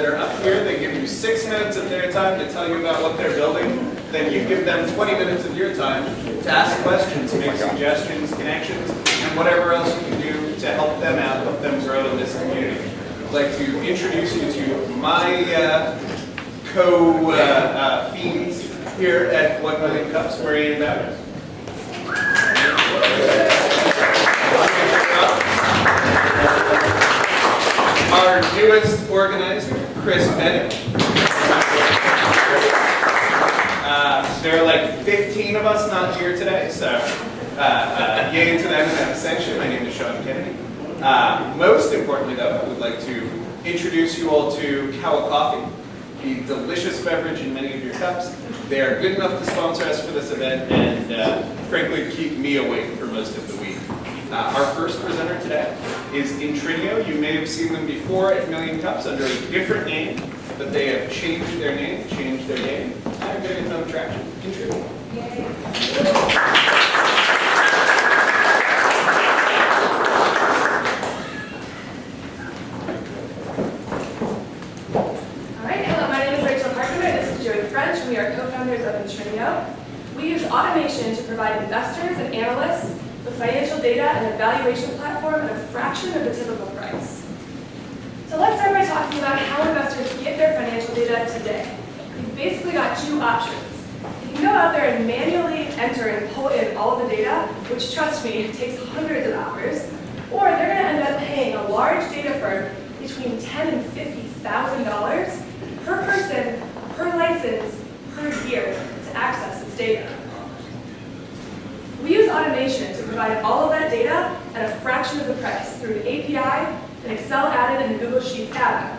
that are up here. They give you 6 minutes of their time to tell you about what they're building. Then you give them 20 minutes of your time to ask questions, make suggestions, connections, and whatever else you can do to help them out, help them grow in this community. I'd like to introduce you to my co-fiends here at 1 Million Cups, Marie and Bowers. Our newest organizer, Chris Bennett. There are like 15 of us not here today, so yay to them in that section. My name is Sean Kennedy. Most importantly, though, I would like to introduce you all to Kawa Coffee, the delicious beverage in many of your cups. They are good enough to sponsor us for this event and, frankly, keep me awake for most of the week. Our first presenter today is Intrinio. You may have seen them before at Million Cups under a different name, but they have changed their name, changed their game. I'm getting some traction. Intrinio. Yay. We are co-founders of Intrinio. We use automation to provide investors and analysts with financial data and a valuation platform at a fraction of the typical price. So let's start by talking about how investors get their financial data today. You've basically got two options. You can go out there and manually enter and pull in all of the data, which, trust me, takes hundreds of hours, or they're going to end up paying a large data firm between $10,000 and $50,000 per person, per license, per year to access this data. We use automation to provide all of that data at a fraction of the price through an API and Excel added and Google Sheets data.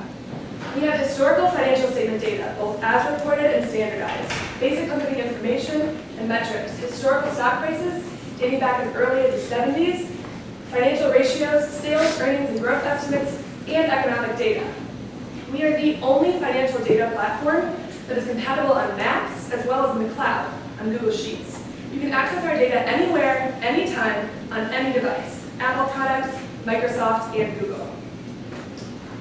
We have historical financial statement data, both as reported and standardized, basic company information and metrics, historical stock prices dating back as early as the 70s, financial ratios, sales, earnings, and growth estimates, and economic data. We are the only financial data platform that is compatible on Macs as well as in the cloud on Google Sheets. You can access our data anywhere, anytime, on any device, Apple products, Microsoft, and Google.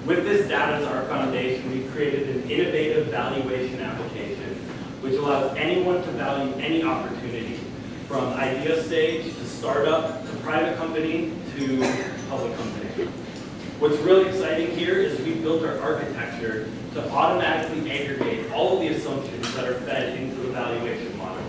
With this data as our foundation, we've created an innovative valuation application which allows anyone to value any opportunity, from idea stage to startup to private company to public company. What's really exciting here is we built our architecture to automatically aggregate all of the assumptions that are fed into the valuation model.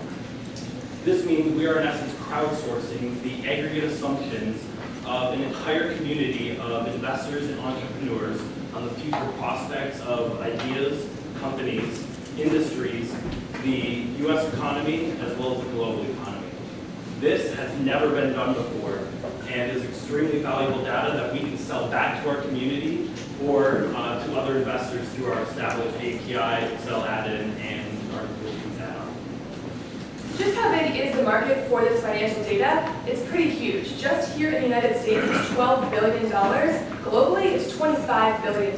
This means we are in essence crowdsourcing the aggregate assumptions of an entire community of investors and entrepreneurs on the future prospects of ideas, companies, industries, the US economy, as well as the global economy. This has never been done before and is extremely valuable data that we can sell back to our community or to other investors through our established API, Excel add-in, and our Google Sheets add-on. Just how big is the market for this financial data? It's pretty huge. Just here in the United States, it's $12 billion. Globally, it's $25 billion.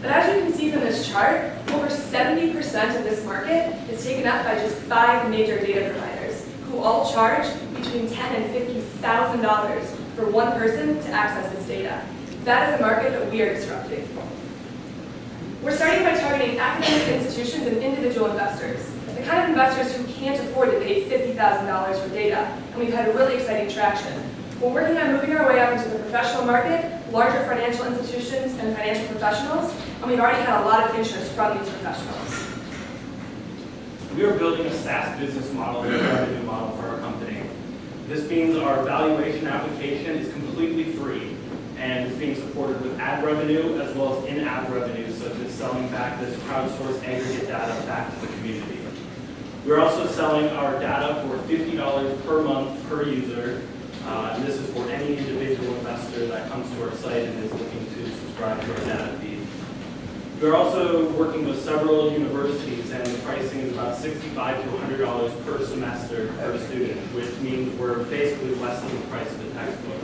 But as you can see from this chart, over 70% of this market is taken up by just 5 major data providers, who all charge between $10,000 and $50,000 for one person to access this data. That is a market that we are disrupting. We're starting by targeting academic institutions and individual investors, the kind of investors who can't afford to pay $50,000 for data, and we've had really exciting traction. We're working on moving our way up into the professional market, larger financial institutions and financial professionals, and we've already had a lot of interest from these professionals. We are building a SaaS business model and a revenue model for our company. This means our valuation application is completely free and is being supported with ad revenue as well as in-app revenue, such as selling back this crowdsourced aggregate data back to the community. We're also selling our data for $50 per month per user, and this is for any individual investor that comes to our site and is looking to subscribe to our data feed. We're also working with several universities, and the pricing is about $65 to $100 per semester per student, which means we're basically less than the price of a textbook.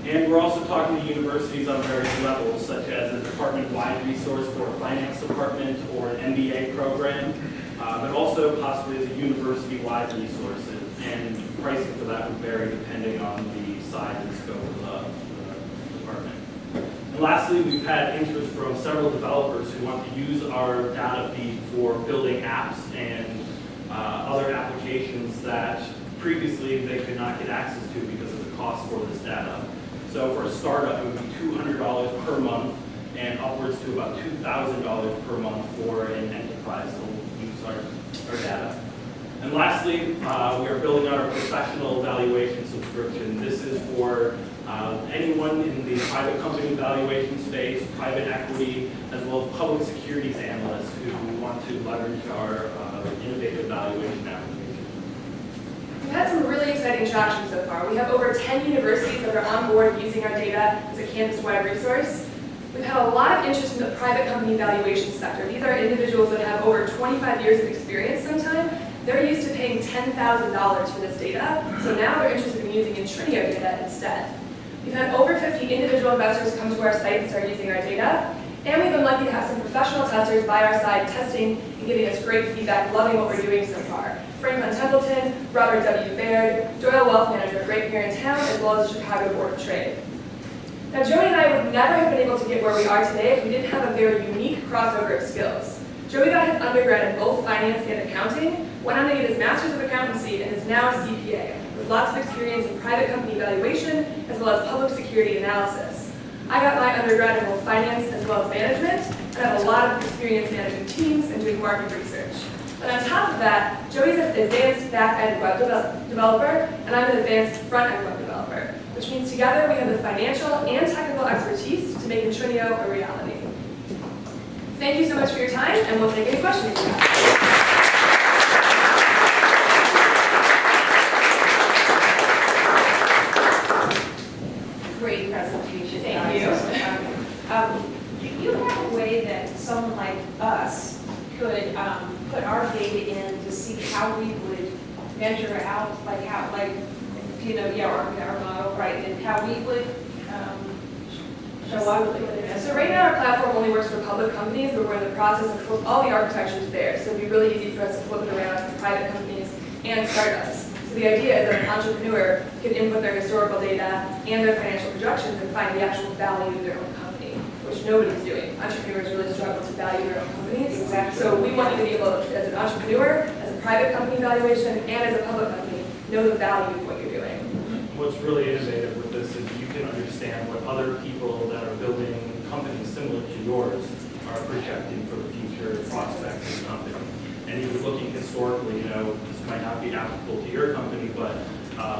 And we're also talking to universities on various levels, such as a department-wide resource for a finance department or an MBA program, but also possibly as a university-wide resource, and pricing for that would vary depending on the size and scope of the department. And lastly, we've had interest from several developers who want to use our data feed for building apps and other applications that previously they could not get access to because of the cost for this data. So for a startup, it would be $200 per month and upwards to about $2,000 per month for an enterprise to use our data. And lastly, we are building out our professional valuation subscription. This is for anyone in the private company valuation space, private equity, as well as public securities analysts who want to leverage our innovative valuation application. We've had some really exciting traction so far. We have over 10 universities that are on board using our data as a campus-wide resource. We've had a lot of interest in the private company valuation sector. These are individuals that have over 25 years of experience sometime. They're used to paying $10,000 for this data, so now they're interested in using Intrinio data instead. We've had over 50 individual investors come to our site and start using our data, and we've been lucky to have some professional testers by our side testing and giving us great feedback, loving what we're doing so far. Franklin Templeton, Robert W. Baird, Doyle Wealth Manager right here in town, as well as the Chicago Board of Trade. Now, Joey and I would never have been able to get where we are today if we didn't have a very unique crossover of skills. Joey got his undergrad in both finance and accounting, went on to get his master's of accountancy, and is now a CPA, with lots of experience in private company valuation, as well as public security analysis. I got my undergrad in both finance as well as management, and I have a lot of experience managing teams and doing market research. But on top of that, Joey's an advanced back-end web developer, and I'm an advanced front-end web developer, which means together we have the financial and technical expertise to make Intrinio a reality. Thank you so much for your time, and we'll take any questions you have. Great presentation. Thank you. Do you have a way that someone like us could put our data in to see how we would measure out, like how, like, you know, yeah, our model, right, and how we would show why we would do it? So right now our platform only works for public companies, but we're in the process of all the architecture is there. So it'd be really easy for us to flip it around for private companies and startups. So the idea is that an entrepreneur could input their historical data and their financial projections and find the actual value of their own company, which nobody's doing. Entrepreneurs really struggle to value their own companies. Exactly. So we want you to be able to, as an entrepreneur, as a private company valuation, and as a public company, know the value of what you're doing. What's really innovative with this is you can understand what other people that are building companies similar to yours are projecting for the future prospects of the company. And even looking historically, you know, this might not be applicable to your company, but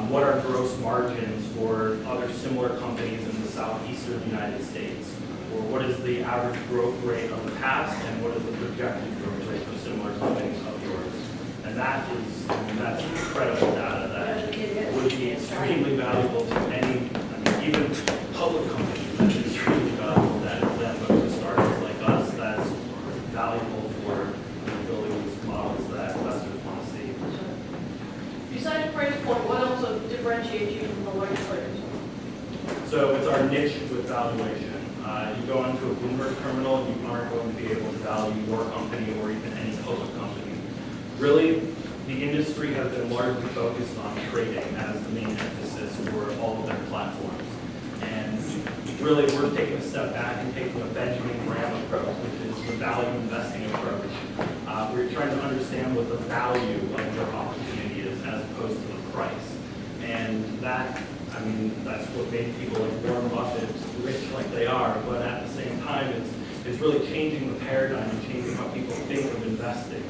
what are gross margins for other similar companies in the southeastern United States? Or what is the average growth rate of the past, and what is the projected growth rate for similar companies of yours? And that is, I mean, that's incredible data that would be extremely valuable to any, I mean, even public companies, that's extremely valuable data to them, but for startups like us, that's valuable for building these models that investors want to see. Besides price point, what else differentiates you from the large players? So it's our niche with valuation. You go into a Bloomberg terminal, you aren't going to be able to value your company or even any public company. Really, the industry has been largely focused on trading as the main emphasis for all of their platforms. And really, we're taking a step back and taking a Benjamin Graham approach, which is the value investing approach. We're trying to understand what the value of your opportunity is as opposed to the price. And that, I mean, that's what made people like Warren Buffett rich like they are, but at the same time, it's really changing the paradigm and changing how people think of investing.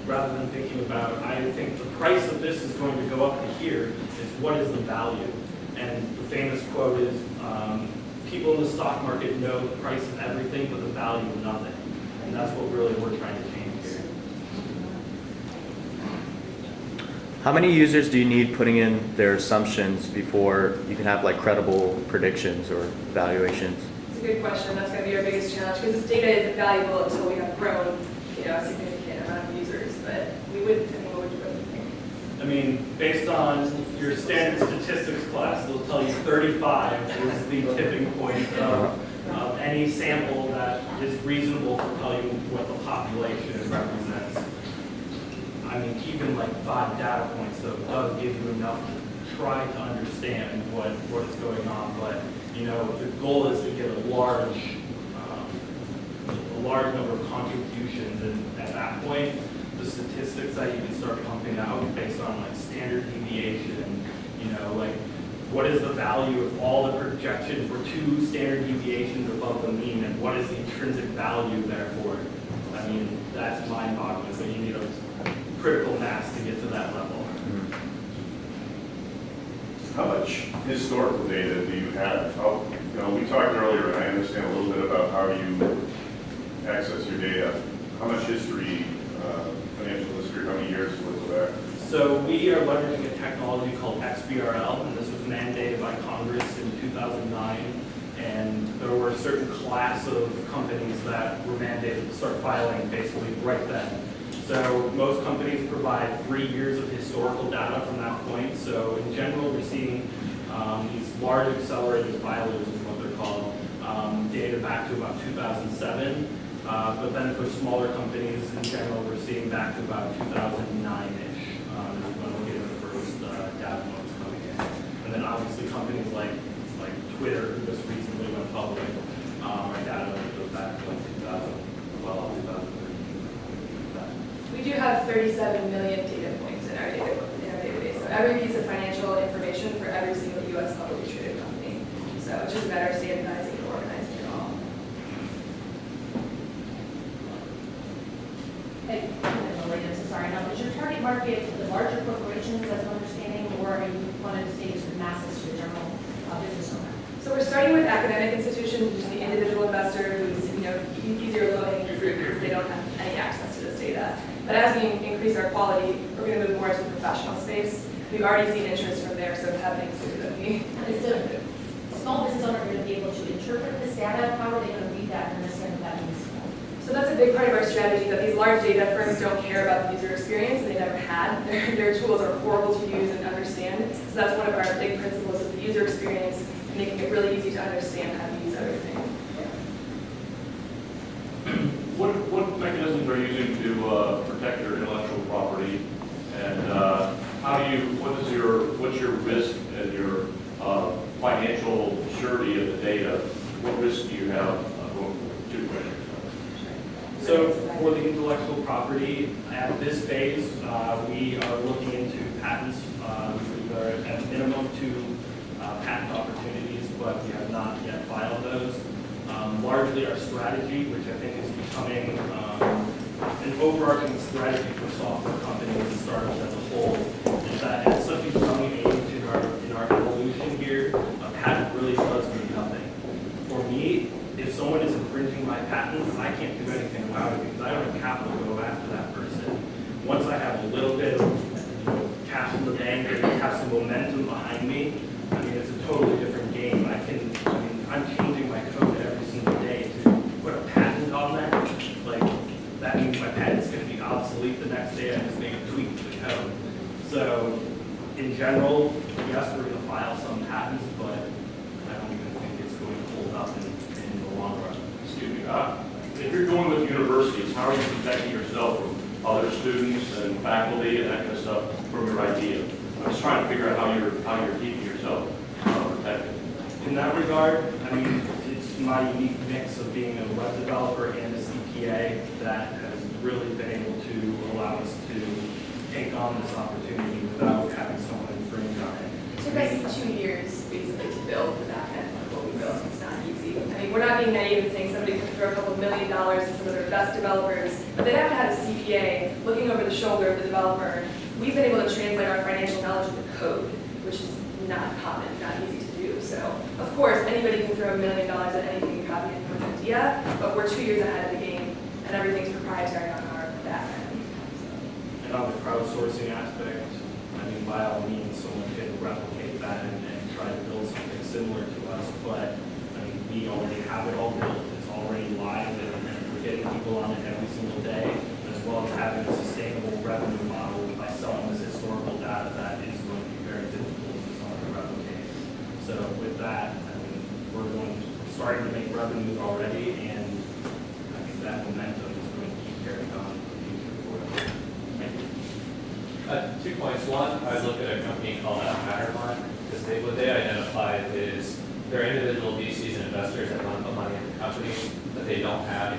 Rather than thinking about, I think the price of this is going to go up to here, is what is the value? And the famous quote is, people in the stock market know the price of everything, but the value of nothing. And that's what really we're trying to change here. How many users do you need putting in their assumptions before you can have like credible predictions or valuations? It's a good question. That's going to be our biggest challenge because this data isn't valuable until we have grown, a significant amount of users. But we would, what would you think? I mean, based on your standard statistics class, they'll tell you 35 is the tipping point of any sample that is reasonable to tell you what the population represents. I mean, even like 5 data points, though, does give you enough to try to understand what is going on. But The goal is to get a large number of contributions, and at that point, the statistics that you can start pumping out based on like standard deviation, like what is the value of all the projections for 2 standard deviations above the mean, and what is the intrinsic value therefore? I mean, that's mind-boggling, so you need a critical mass to get to that level. How much historical data do you have? We talked earlier, and I understand a little bit about how you access your data. How much history, financial history, how many years worth of that? So we are leveraging a technology called XBRL, and this was mandated by Congress in 2009. And there were a certain class of companies that were mandated to start filing basically right then. So most companies provide 3 years of historical data from that point. So in general, we're seeing these large accelerated filers is what they're called, dated back to about 2007. But then for smaller companies in general, we're seeing back to about 2009-ish when we're getting the first data points coming in. And then obviously companies like Twitter, who just recently went public, our data goes back to like 2013. We do have 37 million data points in our database. So every piece of financial information for every single U.S. publicly traded company. So it's just a matter of standardizing and organizing it all. Hey, I'm so sorry. Now, is your target market the larger corporations, as I'm understanding, or are you wanting to stay to the masses, to the general business owner? So we're starting with academic institutions, which is the individual investor who's easier low-hanging fruit because they don't have any access to this data. But as we increase our quality, we're going to move more into the professional space. We've already seen interest from there, so it's happening sooner than we expected. The small business owner going to be able to interpret this data? How are they going to read that and understand what that means? So that's a big part of our strategy, that these large data firms don't care about the user experience, and they never had. Their tools are horrible to use and understand. So that's one of our big principles of the user experience, and making it really easy to understand how to use everything. What mechanisms are you using to protect your intellectual property, and what's your risk and your financial surety of the data? What risk do you have going forward? 2 questions. So for the intellectual property, at this phase, we are looking into patents. We are at minimum 2 patent opportunities, but we have not yet filed those. Largely our strategy, which I think is becoming an overarching strategy for software companies and startups as a whole, is that at such a young age in our evolution here, a patent really does mean nothing. For me, if someone is infringing my patent, I can't do anything about it because I don't have capital to go after that person. Once I have a little bit of cash in the bank and have some momentum behind me, I mean, it's a totally different game. I'm changing my code every single day to put a patent on that. Like, that means my patent's going to be obsolete the next day. I just make a tweak to the code. So, in general, yes, we're going to file some patents, but I don't even think it's going to hold up in the long run. Excuse me. If you're going with universities, how are you protecting yourself from other students and faculty and that kind of stuff from your idea? I'm just trying to figure out how you're keeping yourself protected. In that regard, I mean, it's my unique mix of being a web developer and a CPA that has really been able to allow us to take on this opportunity without having someone infringe on it. It took us 2 years basically to build the back end of what we built. It's not easy. I mean, we're not being naive and saying somebody could throw a couple $1 million to some of their best developers, but they'd have to have a CPA looking over the shoulder of the developer. We've been able to translate our financial knowledge into code, which is not common, not easy to do. So, of course, anybody can throw $1 million at anything you copy in an idea, but we're 2 years ahead of the game, and everything's proprietary on our back end. And on the crowdsourcing aspect, I mean, by all means, someone can replicate that and try to build something similar to us, but I mean, we already have it all built. It's already live, and we're getting people on it every single day, as well as having a sustainable revenue model by selling this historical data that is going to be very difficult for someone to replicate. So with that, I mean, we're starting to make revenues already, and I think that momentum is going to keep carrying on in the future for us. Thank you. 2 points. One, I look at a company called Matterport because what they identified is there are individual VCs and investors that want to put money in the company that they don't have,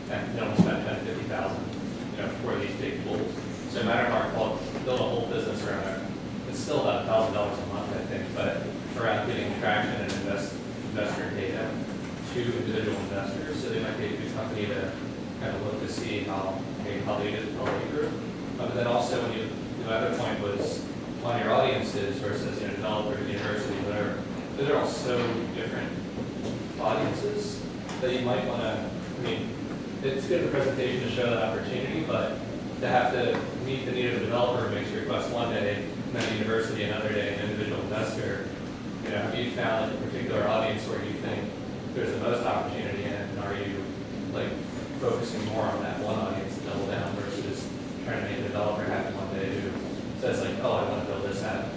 they don't spend 10, 50,000, for these big pools. So no matter how called build a whole business around it, it's still about $1,000 a month, I think, but around getting traction and investor data to individual investors, so they might be a good company to kind of look to see how they did grew. But then also, when the other point was on your audiences versus developers, universities, whatever. Those are all so different audiences that you might want to. It's good in the presentation to show that opportunity, but to have to meet the need of a developer who makes a request one day, and then a university another day, an individual investor. Have you found a particular audience where you think there's the most opportunity in, and are you focusing more on that one audience to double down versus trying to make a developer happy one day who says oh, I want to build this app,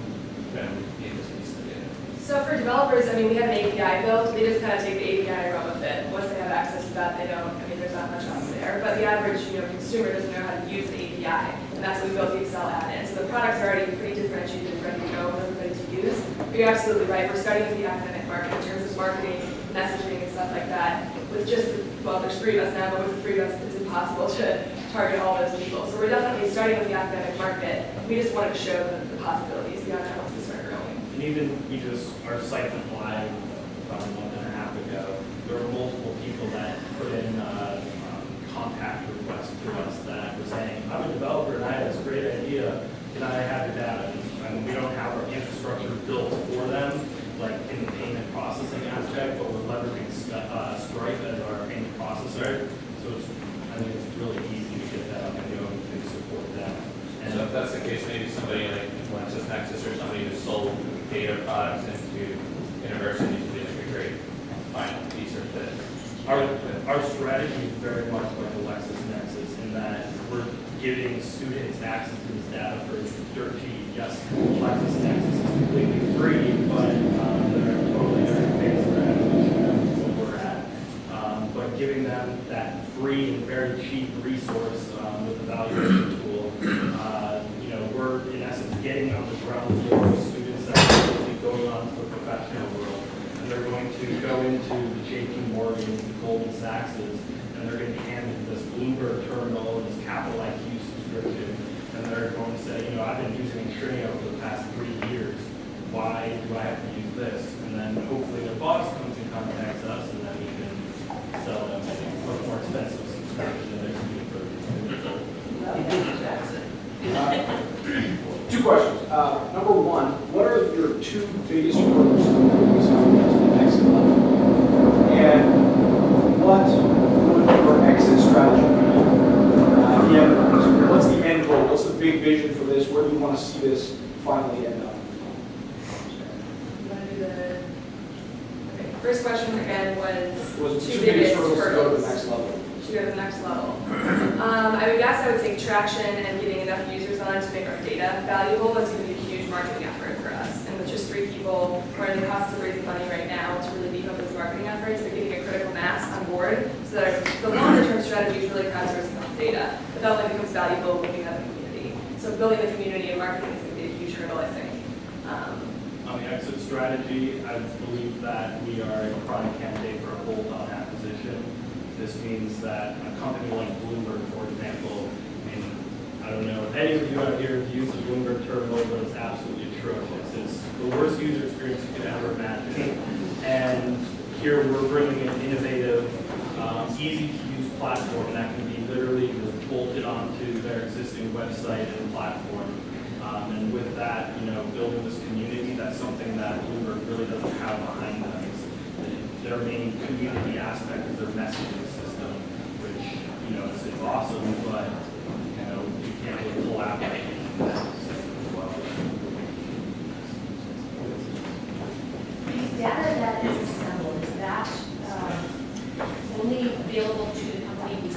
need this piece of data. So for developers, we have an API built. They just kind of take the API and run with it. Once they have access to that, they don't. There's not much else there. But the average, consumer doesn't know how to use an API, and that's what we built the Excel add-in. So the product's already pretty differentiated and ready to go for everybody to use. But you're absolutely right. We're starting with the academic market in terms of marketing, messaging, and stuff like that. With just there's 3 of us now, but with the 3 of us, it's impossible to target all those people. So we're definitely starting with the academic market. We just wanted to show the possibilities beyond that once we start growing. And even our site went live about a month and a half ago. There were multiple people that put in contact requests to us that were saying, I'm a developer and I have this great idea. Can I have your data? And we don't have our infrastructure built for them, like in the payment processing aspect, but we're leveraging Stripe as our payment processor. So it's really easy to get that up and go and support them. And so if that's the case, maybe somebody like LexisNexis or somebody who sold data products into universities would be a great final piece or fit. Our strategy is very much like LexisNexis in that we're giving students access to this data for dirt cheap. Yes, LexisNexis is completely free, but they're a totally different phase of what we're at. But giving them that free and very cheap resource with the valuation tool, we're in essence getting on the ground floor with students that are really going on to the professional world. And they're going to go into the JP Morgan, the Goldman Sachs's, and they're going to be handed this Bloomberg terminal and this Capital IQ subscription. And they're going to say, I've been using Intrinio for the past 3 years. Why do I have to use this? And then hopefully their boss comes and contacts us, and then we can sell them a much more expensive subscription than they're using for. 2 questions. Number 1, what are your 2 biggest hurdles to the next level? And what would your exit strategy be? What's the end goal? What's the big vision for this? Where do you want to see this finally end up? You want to do okay. First question again was 2 biggest hurdles to go to the next level? To go to the next level. I would say traction and getting enough users on to make our data valuable. That's going to be a huge marketing effort for us. And with just 3 people, we're in the process of raising money right now to really beef up those marketing efforts and getting a critical mass on board so that the longer-term strategy is really crowdsourcing off data. But that only becomes valuable when we have a community. So building the community and marketing is going to be a huge hurdle, I think. On the exit strategy, I believe that we are a prime candidate for a bolt-on acquisition. This means that a company like Bloomberg, for example, I don't know if any of you out here have used the Bloomberg terminal, but it's absolutely atrocious. It's the worst user experience you could ever imagine. And here we're bringing an innovative, easy-to-use platform that can be literally just bolted onto their existing website and platform. And with that, building this community, that's something that Bloomberg really doesn't have behind them. Their main community aspect is their messaging system, which, it's awesome, but, you can't really collaborate in that system as well. The data that is assembled, is that only available to the company who's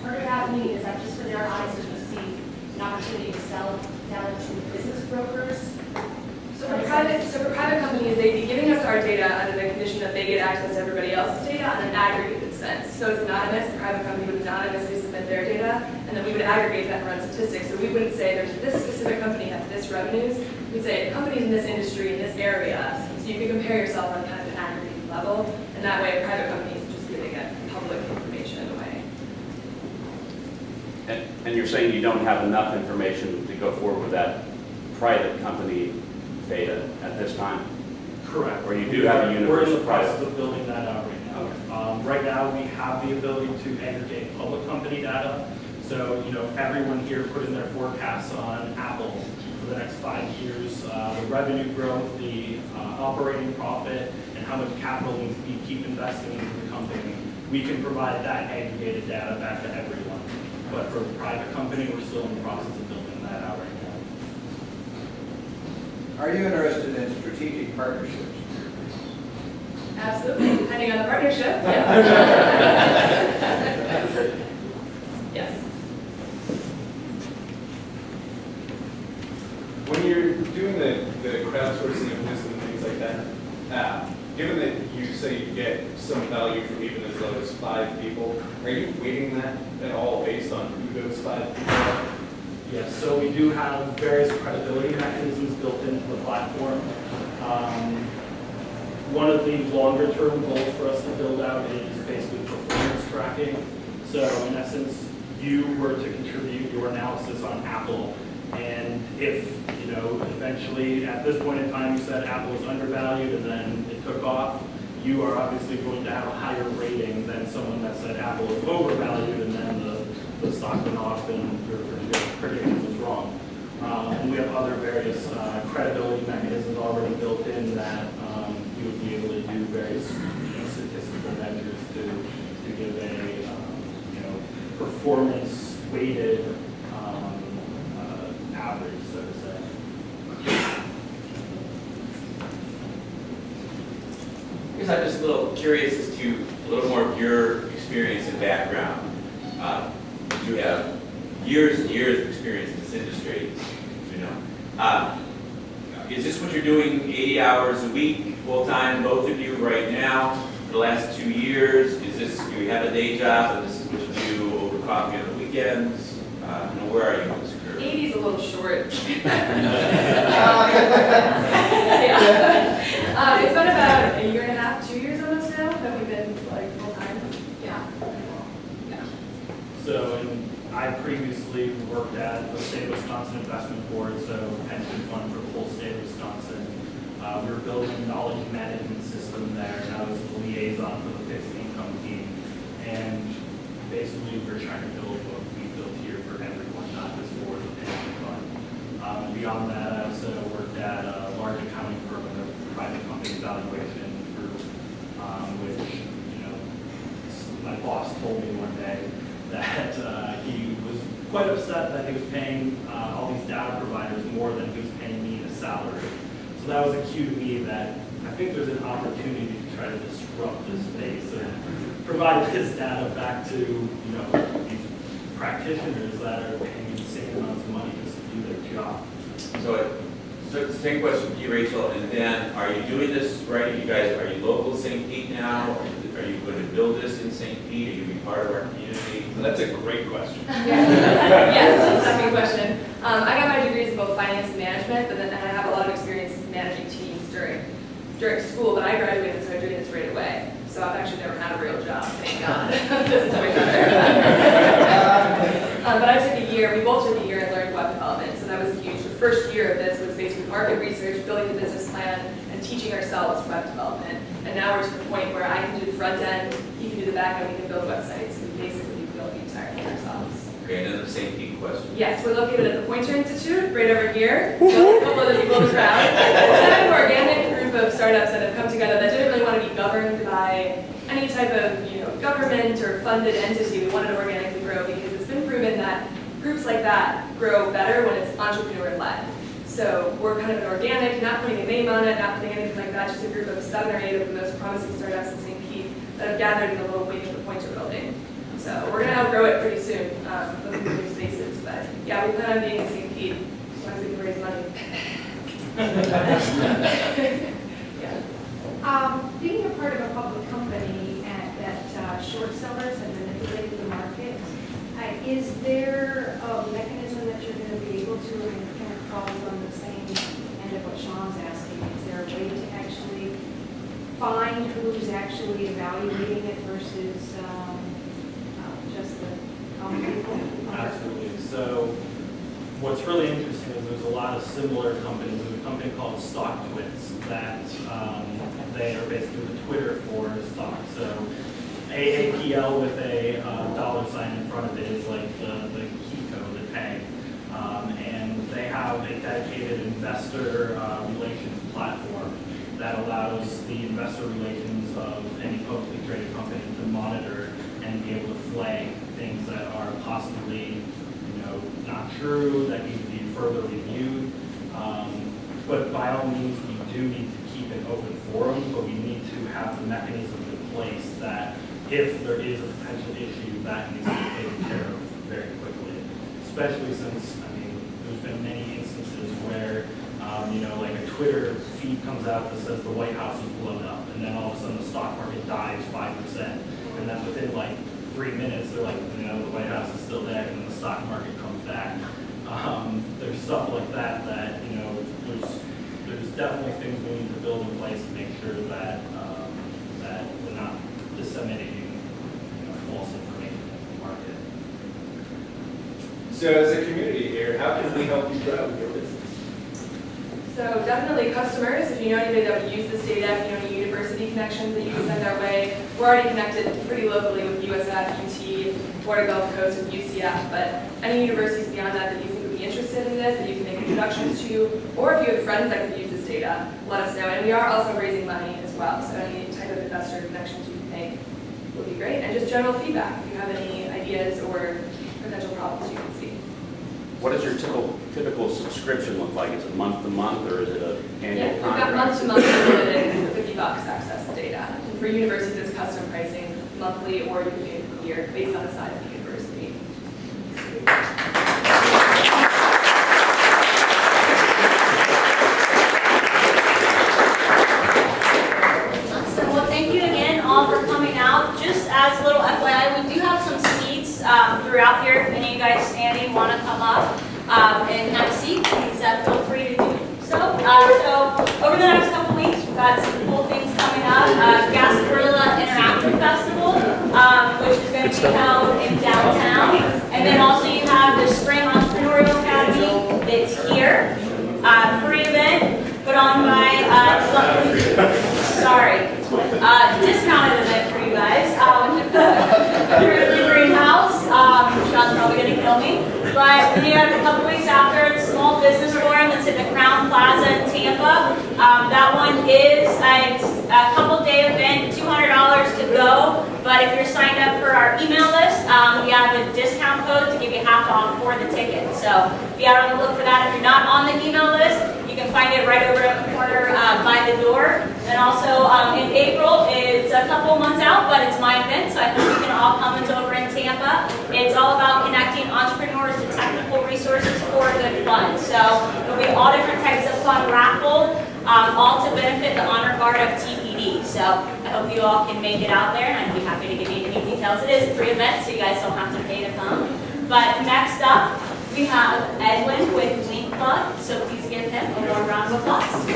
part of that? Is that just for their eyes to see an opportunity to sell data to business brokers? So for private companies, they'd be giving us our data under the condition that they get access to everybody else's data on an aggregated sense. So it's anonymous. The private company would anonymously submit their data, and then we would aggregate that and run statistics. So we wouldn't say there's this specific company has this revenues. We'd say companies in this industry, in this area. So you can compare yourself on kind of an aggregated level, and that way a private company is just giving it public information away. And you're saying you don't have enough information to go forward with that private company data at this time? Correct. Or you do have a We're in the universal process private? of building that out right now. Right now, we have the ability to aggregate public company data. So, if everyone here put in their forecasts on Apple for the next 5 years, the revenue growth, the operating profit, and how much capital needs to be keep investing into the company, we can provide that aggregated data back to everyone. But for the private company, we're still in the process of building that out right now. Are you interested in strategic partnerships? Absolutely, depending on the partnership. Yeah. Yes. When you're doing the crowdsourcing of this and things like that, given that you say you get some value from even as low as 5 people, are you weighting that at all based on who those 5 people are? Yes, so we do have various credibility mechanisms built into the platform. One of the longer term goals for us to build out is basically performance tracking. So in essence, you were to contribute your analysis on Apple, and if, eventually at this point in time you said Apple is undervalued and then it took off, you are obviously going to have a higher rating than someone that said Apple is overvalued and then the stock went off and your prediction was wrong. And we have other various credibility mechanisms already built in that you would be able to do various statistical measures to give a performance weighted average, so to say. I guess I'm just a little curious as to a little more of your experience and background. You have years and years of experience in this industry, Is this what you're doing 80 hours a week, full-time, both of you right now, for the last 2 years? Do you have a day job and this is what you do over coffee on the weekends? Where are you in this career? 80's a little short. It's been about a year and a half, 2 years almost now that we've been full-time. Yeah. So I previously worked at the State of Wisconsin Investment Board, so pension fund for the whole state of Wisconsin. We were building a knowledge management system there, and I was the liaison for the fixed income team. And basically, we're trying to build what we built here for everyone, not just for the pension fund. And beyond that, I also worked at a large accounting firm in a private company valuation group, which, my boss told me one day that he was quite upset that he was paying all these data providers more than he was paying me in a salary. So that was a cue to me that I think there's an opportunity to try to disrupt this space and provide this data back to these practitioners that are paying insane amounts of money just to do their job. So it's the same question to you, Rachel, and then are you doing this right? Are you local to St. Pete now? Or are you going to build this in St. Pete? Are you going to be part of our community? That's a great question. Yes, that's a good question. I got my degrees in both finance and management, but then I have a lot of experience managing teams during school, but I graduated and started doing this right away. So I've actually never had a real job, thank God. This is always but I took a year, we both took a year and learned web development, so that was huge. The first year of this was basically market research, building the business plan, and teaching ourselves web development. And now we're to the point where I can do the front end, he can do the back end, we can build websites. We basically build the entire thing ourselves. Okay, and then the St. Pete question. Yes, we're located at the Pointer Institute, right over here. So a couple other people in the crowd. It's kind of an organic group of startups that have come together that didn't really want to be governed by any type of government or funded entity. We wanted to organically grow because it's been proven that groups like that grow better when it's entrepreneur-led. So we're kind of an organic, not putting a name on it, not putting anything like that, just a group of 7 or 8 of the most promising startups in St. Pete that have gathered in the little wing of the Pointer building. So we're going to outgrow it pretty soon, looking for new spaces. But yeah, we plan on being in St. Pete as long as we can raise money. Yeah. Being a part of a public company that short sellers have manipulated the market, is there a mechanism that you're going to be able to, and kind of crawls on the same end of what Sean's asking, is there a way to actually find who's actually evaluating it versus just the common people? Absolutely. So what's really interesting is there's a lot of similar companies. There's a company called StockTwits that they are basically the Twitter for stock. So AAPL with a $sign in front of it is like the key code, the tag. And they have a dedicated investor relations platform that allows the investor relations of any publicly traded company to monitor and be able to flag things that are possibly, not true, that need to be further reviewed. But by all means, we do need to keep an open forum, but we need to have the mechanism in place that if there is a potential issue, that needs to be taken care of very quickly. Especially since, there's been many instances where, like a Twitter feed comes out that says the White House is blown up, and then all of a sudden the stock market dives 5%, and then within like 3 minutes, they're like, the White House is still there, and then the stock market comes back. There's stuff like that there's definitely things we need to build in place to make sure that that we're not disseminating false information in the market. So as a community here, how can we help you grow your business? So definitely customers, if you know anybody that would use this data, if you know any university connections that you can send our way. We're already connected pretty locally with USF, UT, Florida Gulf Coast, and UCF, but any universities beyond that that you think would be interested in this, that you can make introductions to, or if you have friends that could use this data, let us know. And we are also raising money as well, so any type of investor connections you can make would be great. And just general feedback, if you have any ideas or potential problems you can see. What does your typical subscription look like? Is it month to month or is it an annual We've contract? got month to month limited, $50 access to data. And for universities, it's custom pricing, monthly, or you can pay per year based on the size of the university. Awesome. Well, thank you again all for coming out. Just as a little FYI, we do have some seats throughout here. If any of you guys standing want to come up and have a seat, please feel free to do so. So over the next couple weeks, we've got some cool things coming up. Gasparilla Interactive Festival, which is going to be held in downtown. And then also you have the Spring Entrepreneurial Academy that's here. Free event put on by, discounted event for you guys. Through the greenhouse. Sean's probably going to kill me. But then you have a couple weeks after, it's a small business forum that's at the Crown Plaza in Tampa. That one is a couple-day event, $200 to go. But if you're signed up for our email list, we have a discount code to give you half off for the ticket. So be out on the look for that. If you're not on the email list, you can find it right over in the corner by the door. And also in April, it's a couple months out, but it's my event, so I hope you can all come. It's over in Tampa. It's all about connecting entrepreneurs to technical resources for good fun. So there'll be all different types of fun raffle, all to benefit the honor guard of TPD. So I hope you all can make it out there, and I'd be happy to give you any details. It is a free event, so you guys don't have to pay to come. But next up, we have Edwin with Linkplug, so please give him a warm round of applause.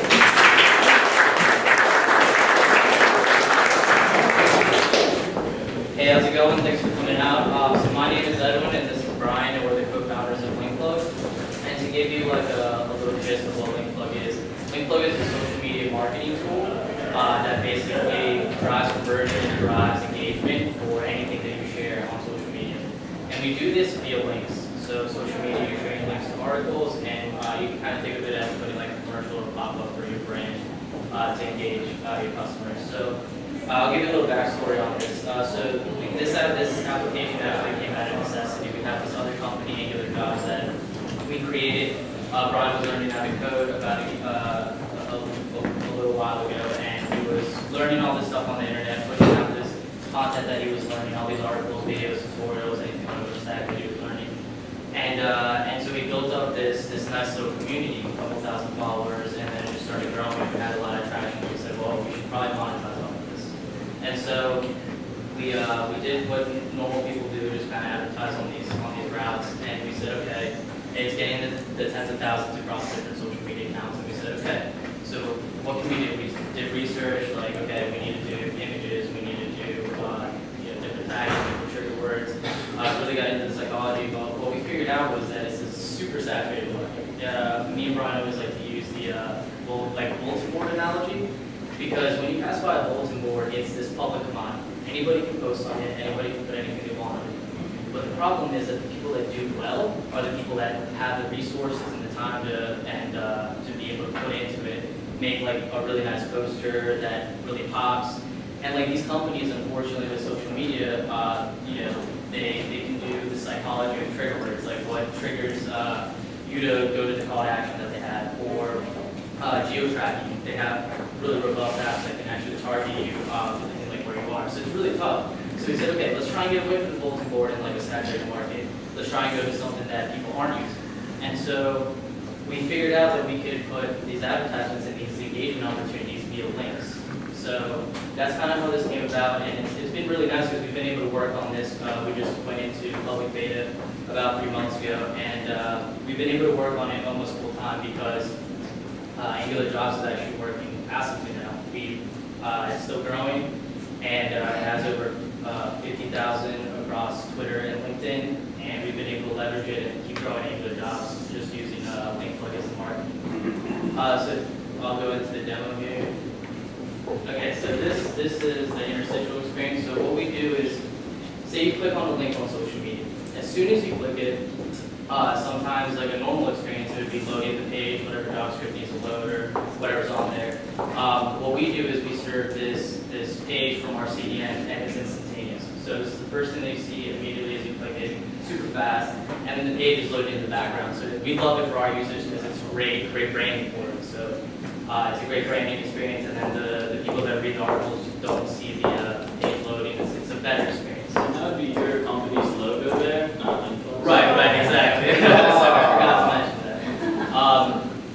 Hey, how's it going? Thanks for coming out. So my name is Edwin, and this is Brian, and we're the co-founders of Linkplug. And to give you like a little gist of what Linkplug is a social media marketing tool that basically drives conversion, drives engagement for anything that you share on social media. And we do this via links. So social media, you're sharing links to articles, and you can kind of think of it as putting like a commercial or pop-up for your brand to engage your customers. So I'll give you a little backstory on this. This application actually came out of necessity. We have this other company, Angular Jobs, that we created. Brian was learning how to code about a little while ago, and he was learning all this stuff on the internet, putting out this content that he was learning, all these articles, videos, tutorials, anything on the stack that he was learning. And so we built up this nice little community, a couple thousand followers, and then it just started growing. We had a lot of traction. We said, well, we should probably monetize off of this. And so we did what normal people do, just kind of advertise on these routes. And we said, okay, it's getting the tens of thousands across different social media accounts. And we said, okay, so what can we do? We did research, like, okay, we anybody can post on it, anybody can put anything they want on it. But the problem is that the people that do well are the people that have the resources and the time to be able to put into it, make like a really nice poster that really pops. And like these companies, unfortunately, with social media, you know, they can do the psychology of trigger words, like what triggers you to go to the call to action that they have, or geo-tracking. They have really robust apps that can actually target you and like where you are. So it's really tough. So we said, okay, let's try and get away from the bulletin board and like a saturated market. Let's try and go to something that people aren't using. And so we figured out that we could put these advertisements and these engagement opportunities via links. So that's kind of how this came about, and it's been really nice because we've been able to work on this. We just went into public beta about 3 months ago, and we've been able to work on it almost full time because Angular Jobs is actually working massively now. It's still growing, and it has over 50,000 across Twitter and LinkedIn, and we've been able to leverage it and keep growing Angular Jobs just using Linkplug as the marketing. So I'll go into the demo here. Okay, so this is the interstitial experience. So what we do is, say you click on a link on social media. As soon as you click it, sometimes like a normal experience, it would be loading the page, whatever JavaScript needs to load or whatever's on there. What we do is we serve this page from our CDN, and it's instantaneous. So this is the first thing that you see immediately as you click it, super fast, and then the page is loaded in the background. So we love it for our users because it's great branding for them. So it's a great branding experience, and then the people that read the articles don't see the page loading. It's a better experience. So that would be your company's logo there, not Linkplug. Right, exactly. So I forgot to mention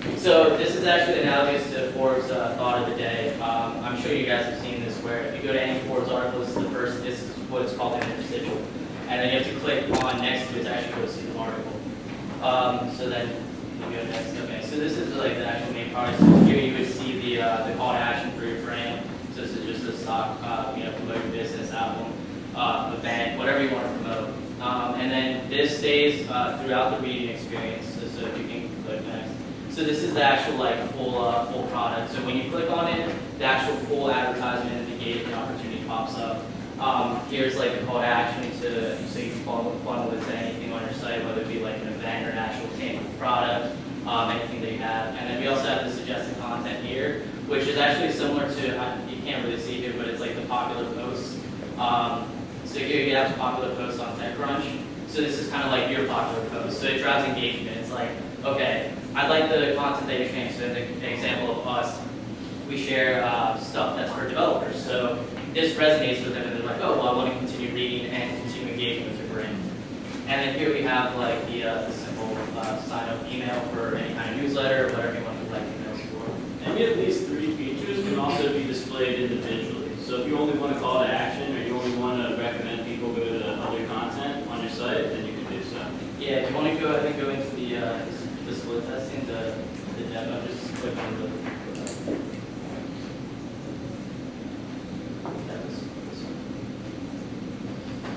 that. So this is actually analogous to Forbes' thought of the day. I'm sure you guys have seen this, where if you go to any Forbes article, this is what it's called an interstitial, and then you have to click on next to it to actually go see the article. So then you go next. Okay, so this is like the actual main part. So here you would see the call to action for your frame. So this is just a stock, promote your business, album, event, whatever you want to promote. And then this stays throughout the reading experience. So if you can click next. So this is the actual like full product. So when you click on it, the actual full advertisement and engagement opportunity pops up. Here's like the call to action so you can funnel it to anything on your site, whether it be like an event or an actual tangible product, anything that you have. And then we also have the suggested content here, which is actually similar to, you can't really see here, but it's like the popular posts. So here you have popular posts on TechCrunch. So this is kind of like your popular post. So it drives engagement. It's like, okay, I like the content that you're sharing. So the example of us, we share stuff that's for developers. So this resonates with them, and they're like, oh, well, I want to continue reading and continue engaging with your brand. And then here we have like the simple sign-up email for any kind of newsletter, whatever you want to collect emails for. Any of these three features can also be displayed individually. So if you only want to call to action, or you only want to recommend people go to other content on your site, then you can do so. Yeah, if you want to go ahead and go into the split testing, the demo, just click on the.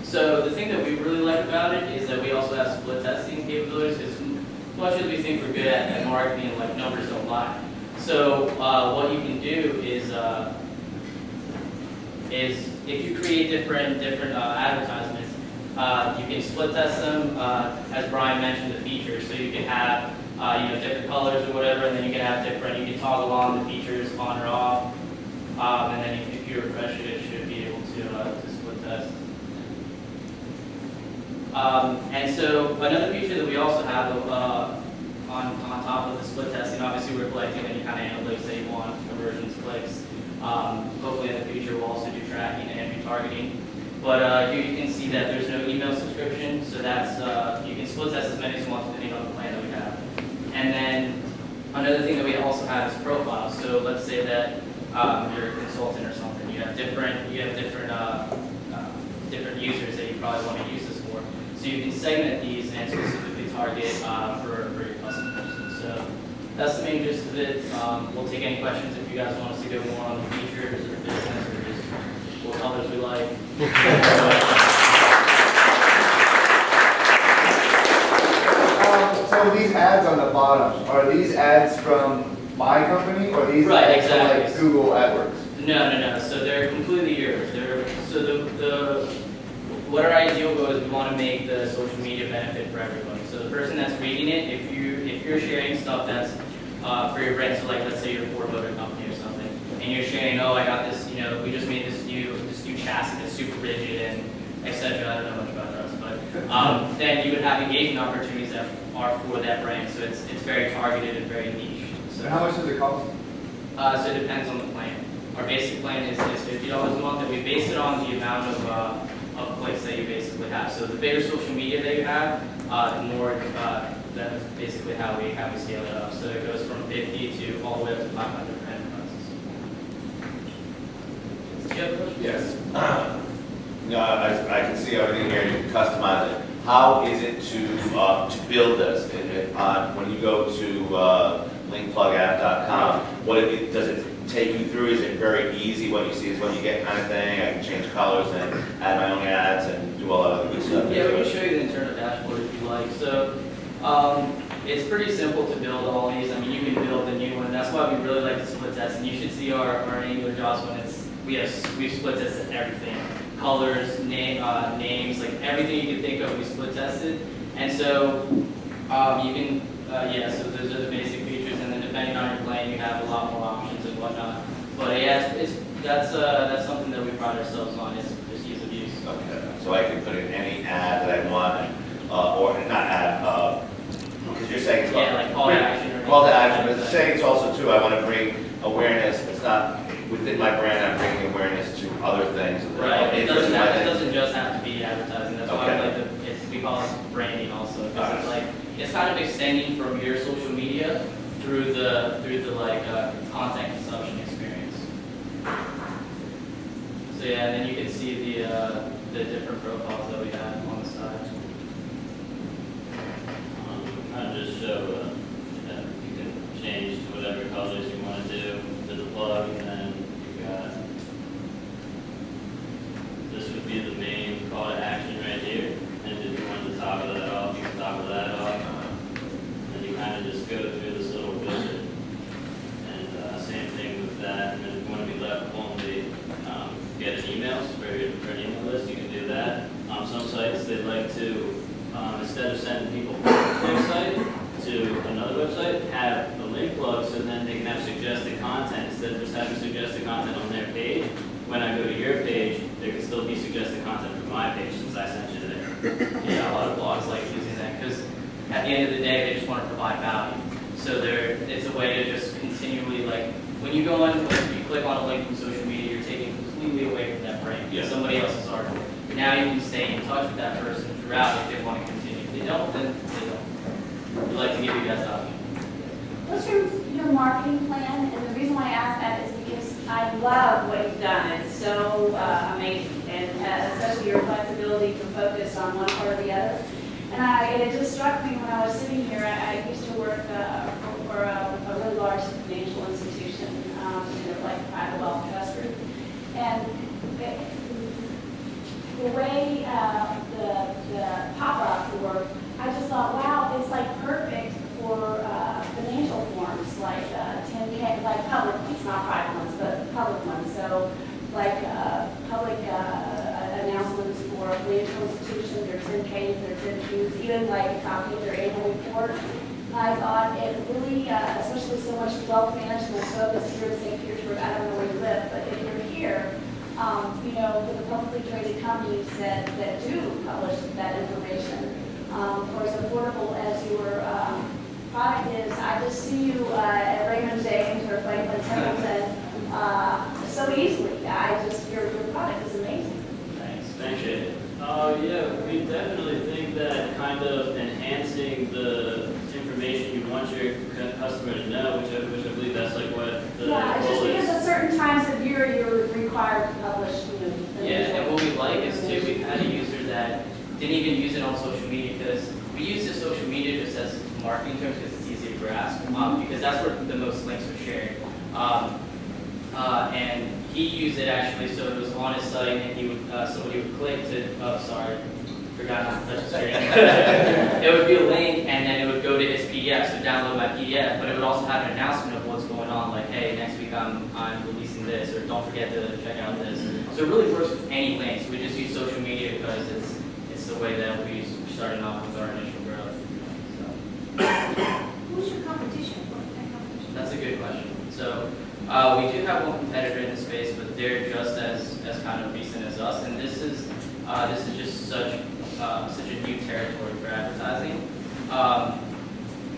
So the thing that we really like about it is that we also have split testing capabilities, because as much as we think we're good at marketing, like numbers don't lie. So what you can do is if you create different advertisements, you can split test them, as Brian mentioned, the features. So you can have different colors or whatever, and then you can have different. You can toggle on the features on or off, and then if you refresh it, it should be able to split test. And so another feature that we also have on top of the split testing, obviously we're collecting any kind of analytics that you want, conversions, clicks. Hopefully in the future we'll also do tracking and retargeting. But here you can see that there's no email subscription, so that's you can split test as many as you want depending on the plan that we have. And then another thing that we also have is profiles. So let's say that you're a consultant or something. You have different users that you probably want to use this for. So you can segment these and specifically target for your customers. So that's the main gist of it. We'll take any questions if you guys want us to go more on the features or business or just what colors we like. So these ads on the bottom, are these ads from my company or these right, ads exactly. from like Google AdWords? No. So they're completely yours. what our ideal goal is, we want to make the social media benefit for everybody. So the person that's reading it, if you're sharing stuff that's for your brand, so like let's say you're a Ford Motor Company or something, and you're sharing, oh, I got this, we just made this new chassis that's super rigid and etc. I don't know much about those, but then you would have engagement opportunities that are for that brand. So it's very targeted and very niche. So And how much does it cost? So it depends on the plan. Our basic plan is $50 a month, and we base it on the amount of clicks that you basically have. So the bigger social media that you have, the more that's basically how we scale it up. So it goes from 50 to all the way up to 500 for enterprises. Do you have a question? Yes. I can see everything here. You can customize it. How is it to build this? When you go to linkplugapp.com, does it take you through? Is it very easy? What you see is what you get kind of thing? I can change colors and add my own ads and do all that other good stuff. Yeah, we can show you the internal dashboard if you like. So it's pretty simple to build all these. I mean, you can build a new one. That's why we really like to split test. And you should see our Angular jobs when we've split tested everything. Colors, names, like everything you can think of, we split tested. And so you can, so those are the basic features, and then depending on your plan, you have a lot more options and whatnot. But yeah, that's something that we pride ourselves on, is just ease of use. Okay, so I can put in any ad that I want, or not ad, because you're saying it's like call to action. Call to action, but it's saying it's also too, I want to bring awareness. It's not within my brand, I'm bringing awareness to other things. Right, it doesn't just have to be advertising. That's why I like we call it branding also, because it's kind of extending from your social media through the content consumption experience. So yeah, and then you can see the different profiles that we have on the side. I'll just show that you can change to whatever colors you want to do to the plug, and then you got this would be the main call to action right here. And if you want to toggle that off, you can toggle that off. And you kind of just go through this little widget. And same thing with that. And then if you want to be left only get an email for an email list, you can do that. Some sites, they like to, instead of sending people from one website to another website, have a link plug so then they can have suggested content. Instead of just having suggested content on their page, when I go to your page, there can still be suggested content from my page since I sent you there. Yeah, a lot of blogs like using that because at the end of the day, they just want to provide value. So it's a way to just continually, when you go on, when you click on a link from social media, you're taking completely away from that brand. Yeah. Somebody else's article. Now you can stay in touch with that person throughout if they want to continue. If they don't, then they don't. We'd like to give you guys the option. What's your marketing plan? And the reason why I ask that is because I love what you've done. It's so amazing, and especially your flexibility to focus on one part or the other. And it just struck me when I was sitting here. I used to work for a really large financial institution, like private wealth trust group, and the way the pop-up worked, I just thought, wow, it's like perfect for financial forms like 10K, like public, it's not private ones, but public ones. So like public announcements for financial institutions, their 10Ks, their 10Qs, even like a copy of their annual report. And I thought it really, especially so much wealth management focus here in St. Petersburg, I don't know where you live, but if you're here, for the publicly traded companies that do publish that information, for as affordable as your product is, I just see you at Raymond James or Franklin Templeton so easily. Your product is amazing. Thanks. Appreciate it. Yeah, we definitely think that kind of enhancing the information you want your customer to know, which I believe that's like what the just goal because is. at certain times of year you're required to publish. Yeah, and what we like is too, we've had a user that didn't even use it on social media because we use the social media just as marketing terms because it's easy to grasp, because that's where the most links are shared. And he used it actually, so it was on his site, and somebody would click to, forgot not to touch the screen. It would be a link, and then it would go to his PDF, so download my PDF, but it would also have an announcement of what's going on, like, hey, next week I'm releasing this, or don't forget to check out this. So it really works with any links. We just use social media because it's the way that we started off with our initial growth. So. Who's your competition? What's that competition? That's a good question. So we do have one competitor in the space, but they're just as kind of recent as us, and this is just such a new territory for advertising.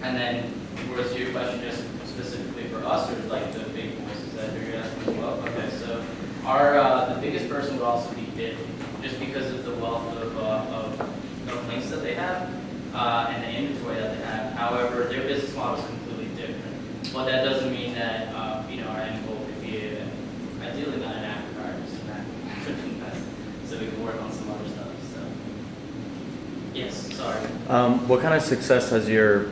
And then, was your question just specifically for us, or like the big voices that you're asking as well? Okay, so our the biggest person would also be Bit, just because of the wealth of links that they have and the inventory that they have. However, their business model is completely different. But that doesn't mean that our end goal could be ideally not an aftermarket, just an aftermarket, so we can work on some other stuff. So yes, sorry. What kind of success have your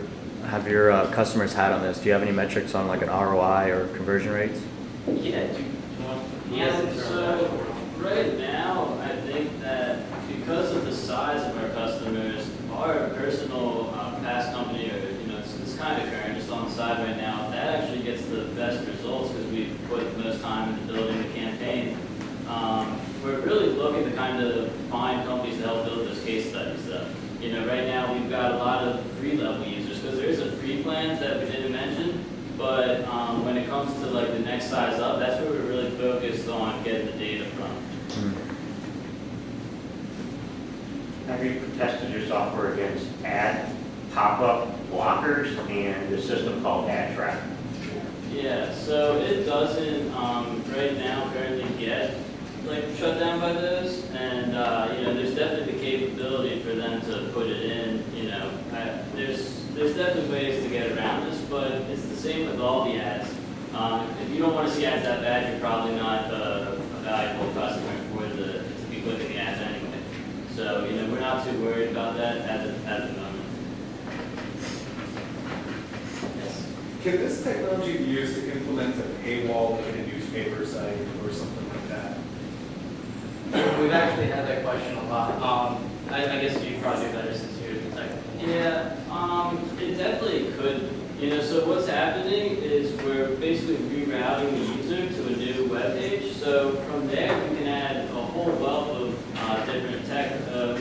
customers had on this? Do you have any metrics on like an ROI or conversion rates? Yeah. Do you want? So right now, I think that because of the size of our customers, our personal past company, or it's kind of current, just on the side right now, that actually gets the best results because we've put the most time into building the campaign. We're really looking to kind of find companies to help build those case studies though. Right now we've got a lot of free level users because there is a free plan that we didn't mention, but when it comes to like the next size up, that's where we're really focused on getting the data from. Have you tested your software against ad pop-up blockers and the system called Ad Track? Yeah, so it doesn't right now currently get like shut down by those, and there's definitely the capability for them to put it in. There's definitely ways to get around this, but it's the same with all the ads. If you don't want to see ads that bad, you're probably not a valuable customer to be clicking the ads anyway. So we're not too worried about that at the moment. Yes. Can this technology be used to implement a paywall like a newspaper site or something like that? We've actually had that question a lot. I guess you probably do better since you're the tech. Yeah, it definitely could. So what's happening is we're basically rerouting the user to a new web page. So from there, we can add a whole wealth of different tech.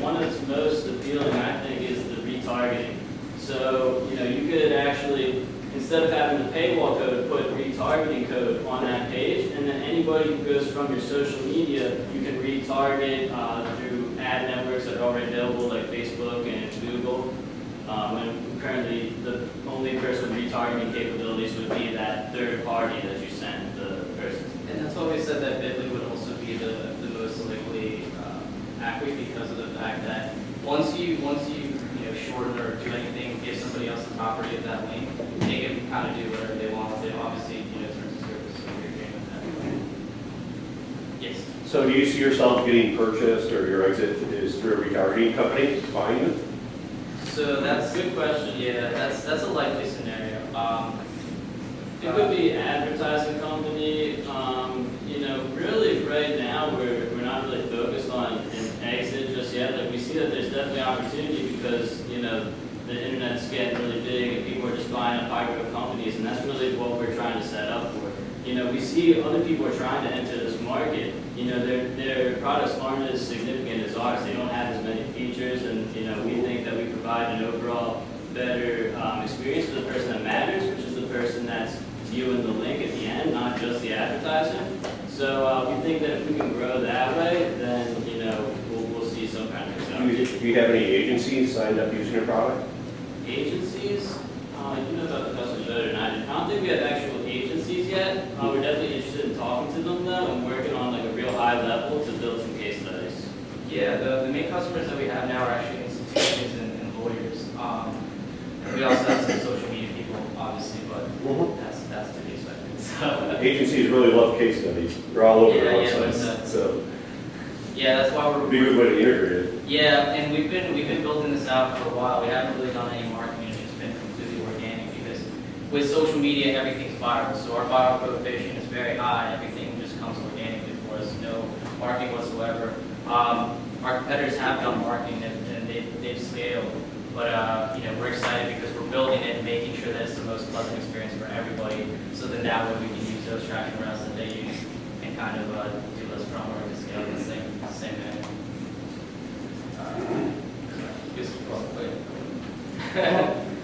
One that's most appealing, I think, is the retargeting. So you could actually, instead of having the paywall code, put retargeting code on that page, and then anybody who goes from your social media, you can retarget through ad networks that are already available, like Facebook and Google. And currently, the only person with retargeting capabilities would be that third party that you send the person. And that's why we said that Bitly would also be the most likely accurate, because of the fact that once you shorten or do anything, give somebody else the property of that link, they can kind of do whatever they want with it. Obviously, terms of service, so you're agreeing with that. Yes. So do you see yourself getting purchased, or your exit is through a retargeting company buying it? So that's Good question. Yeah, that's a likely scenario. It could be advertising company. Really right now we're not really focused on an exit just yet. Like we see that there's definitely opportunity because the internet's getting really big and people are just buying up high growth companies, and that's really what we're trying to set up for. We see other people are trying to enter this market. Their products aren't as significant as ours. They don't have as many features, and we think that we provide an overall better experience for the person that matters, which is the person that's viewing the link at the end, not just the advertiser. So we think that if we can grow that way, then we'll see some kind of acceleration. Do you have any agencies signed up using your product? Agencies? You know about the customer better than I do. I don't think we have actual agencies yet. We're definitely interested in talking to them though, and working on like a real high level to build some case studies. Yeah, the main customers that we have now are actually institutions and lawyers. We also have some social media people, obviously, but that's to be expected. So. Agencies really love case studies. They're all over their Yeah, websites. So yeah, that's why we're. Be a good way to integrate it. Yeah, and we've been building this out for a while. We haven't really done any marketing. It's just been completely organic because with social media, everything's viral. So our viral coefficient is very high. Everything just comes organically for us. No marketing whatsoever. Our competitors have done marketing, and they've scaled. But you know, we're excited because we're building it and making sure that it's the most pleasant experience for everybody. So then that way we can use those tracking routes that they use and kind of do less promo work to scale in the same manner.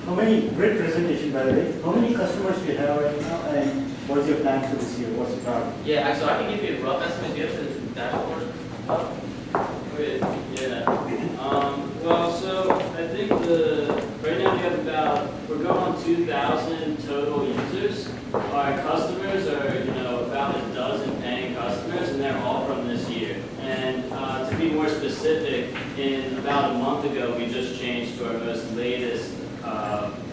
How many, great presentation by the way, how many customers do you have right now and what's your plan for this year, what's the target? Yeah, so I can give you a rough estimate. Do you have the dashboard? Yeah. Well, so I think right now we have we're going on 2,000 total users. Our customers are, about a dozen paying customers, and they're all from this year. And to be more specific, in about a month ago, we just changed to our most latest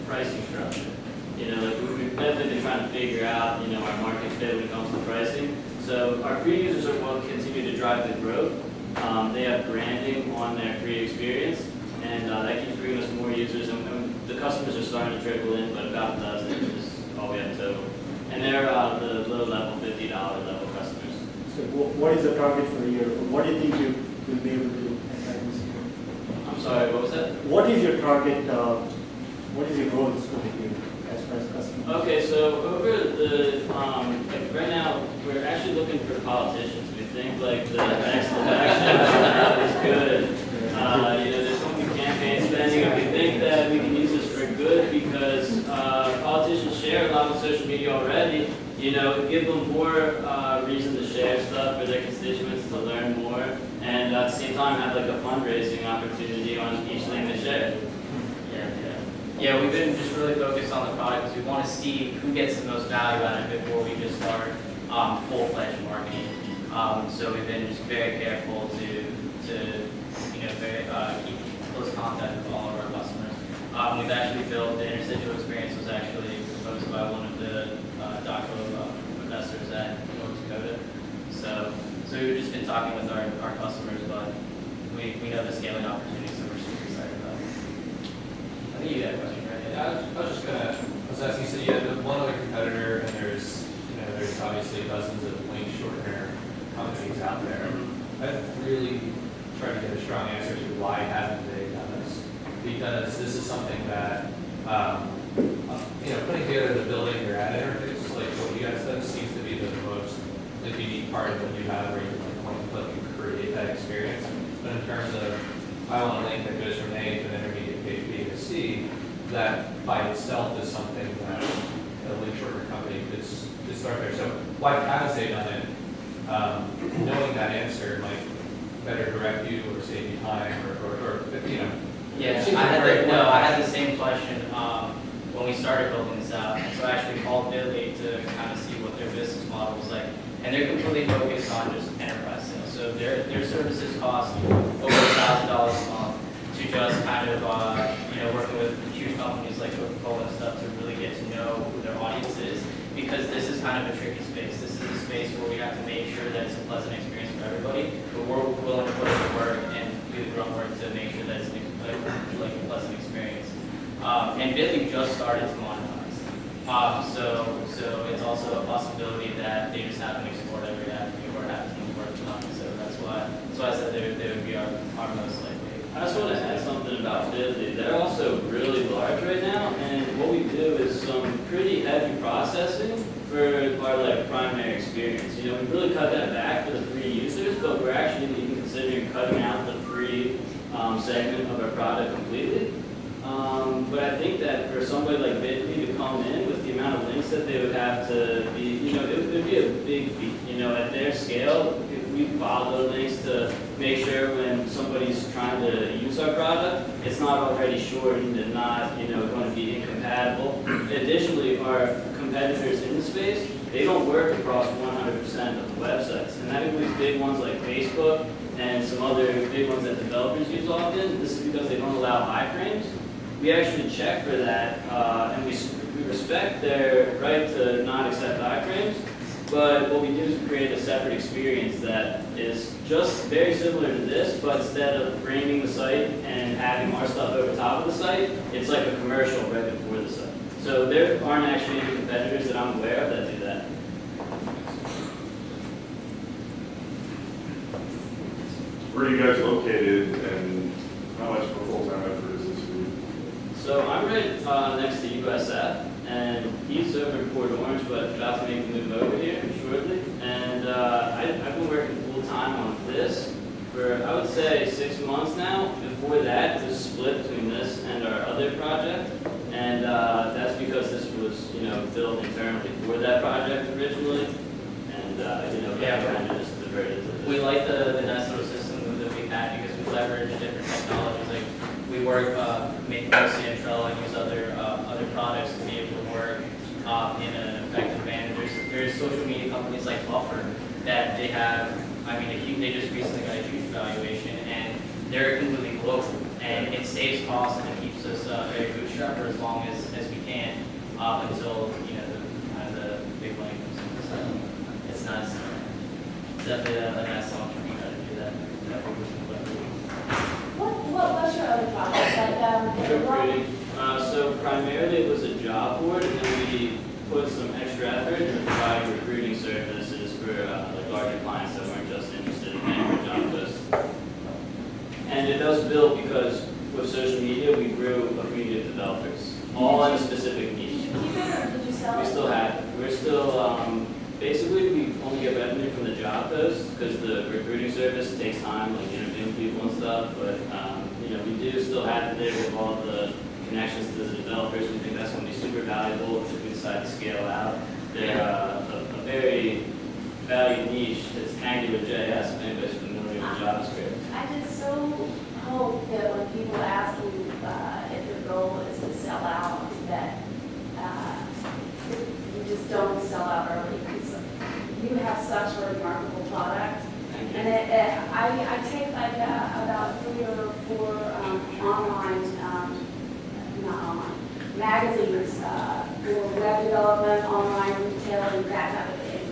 pricing structure. We've definitely been trying to figure out, our market fit when it comes to pricing. So our free users are what continue to drive the growth. They have branding on their free experience, and that keeps bringing us more users. And the customers are starting to trickle in, but about a dozen is all we have total. And they're the low-level $50 level customers. So what is the target for the year? What do you think you will be able to do this year? I'm sorry, what was that? What is your target, what is your goals for the year as far as customers? Okay, so over right now, we're actually looking for politicians. We think the next election is good. There's going to be campaign spending, and we think that we can use this for good because politicians share a lot on social media already. Give them more reason to share stuff for their constituents to learn more, and at the same time have a fundraising opportunity on each thing they share. Yeah, we've been just really focused on the product because we want to see who gets the most value out of it before we just start full-fledged marketing. So we've been just very careful to keep close contact with all of our customers. We've actually built the interstitial experience was actually proposed by one of the doctoral professors at North Dakota. So we've just been talking with our customers, but we know the scaling opportunities that we're super excited about. I think you had a question, right? Yeah, I was asking, so you have one other competitor, and there's obviously dozens of link shortener companies out there. I've really tried to get a strong answer to why haven't they done this? Because this is something that, putting together the building your ad interface, like what you guys done, seems to be the most unique part of what you have, where you can point and click and create that experience. But in terms of, I want a link that goes from A to an intermediate page B to C, that by itself is something that a link shortener company could start there. So why haven't they done it? Knowing that answer might better direct you or save you time or. Yeah, I had the same question when we started building this out. So I actually called Billy to kind of see what their business model was like. And they're completely focused on just enterprise sales. So their services cost over $1,000 a month to just kind of, working with huge companies like Coca-Cola and stuff to really get to know who their audience is. Because this is kind of a tricky space. This is a space where we have to make sure that it's a pleasant experience for everybody, but we're willing to put in the work and do the grunt work to make sure that it's like a pleasant experience. And Billy just started to monetize. So it's also a possibility that they just haven't explored every avenue or haven't worked on. So that's why I said they would be our most likely. I just want to add something about Billy. They're also really large right now, and what we do is some pretty heavy processing for our primary experience. We've really cut that back for the free users, but we're actually even considering cutting out the free segment of our product completely. But I think that for somebody like Bitly to come in with the amount of links that they would have to be, it would be a big feat. At their scale, if we follow the links to make sure when somebody's trying to use our product, it's not already shortened and not, going to be incompatible. Additionally, our competitors in the space, they don't work across 100% of the websites. And that includes big ones like Facebook and some other big ones that developers use often. This is because they don't allow iframes. We actually check for that, and we respect their right to not accept iframes. But what we do is create a separate experience that is just very similar to this, but instead of framing the site and having our stuff over top of the site, it's like a commercial right before the site. So there aren't actually any competitors that I'm aware of that do that. Where are you guys located, and How much of a full-time effort is this for you? So I'm right next to USF, and he's over in Port Orange, but about to make a move over here shortly. And I've been working full-time on this for, I would say, 6 months now. Before that, it was split between this and our other project. And that's because this was, built internally for that project originally. And, kind of just diverted to this. We like the Nestle system that we had because we leverage different technologies. Like we work mostly in Trello and use other products to be able to work in an effective manner. There's social media companies like Buffer that they have. They just recently got a huge valuation, and they're completely global, and it saves costs and it keeps us very bootstrapped for as long as we can until the big money comes in. So it's nice. It's definitely a nice launch for you to do that. What's your other project? Recruiting. So primarily it was a job board, and then we put some extra effort into providing recruiting services for larger clients that weren't just interested in paying for job posts. And it does build because with social media we grew a community of developers, all in a specific niche. Did you keep it or did you sell it? We still have it. We're still, basically we only get revenue from the job posts because the recruiting service takes time, like interviewing people and stuff, but we do still have it there with all the connections to the developers. We think that's going to be super valuable if we decide to scale out. They're a very valued niche. It's AngularJS, if anybody's familiar with JavaScript. I just so hope that when people ask you if your goal is to sell out, that you just don't sell out early, because you have such a remarkable product. And I take like about 3 or 4 online, not online, magazines for web development, online retailing, that type of thing.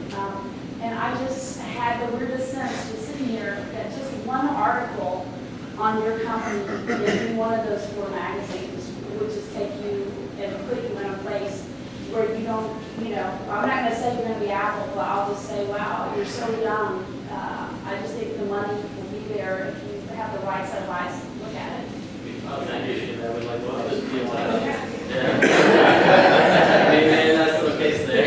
And I just had the weirdest sense just sitting here that just one article on your company in one of those 4 magazines would just take you and put you in a place where you don't, I'm not going to say you're going to be Apple, but I'll just say, wow, you're so young. I just think the money will be there if you have the right set of eyes to look at it. Oh, thank you. That would like, well, this be a while. Yeah. Maybe that's still the case there.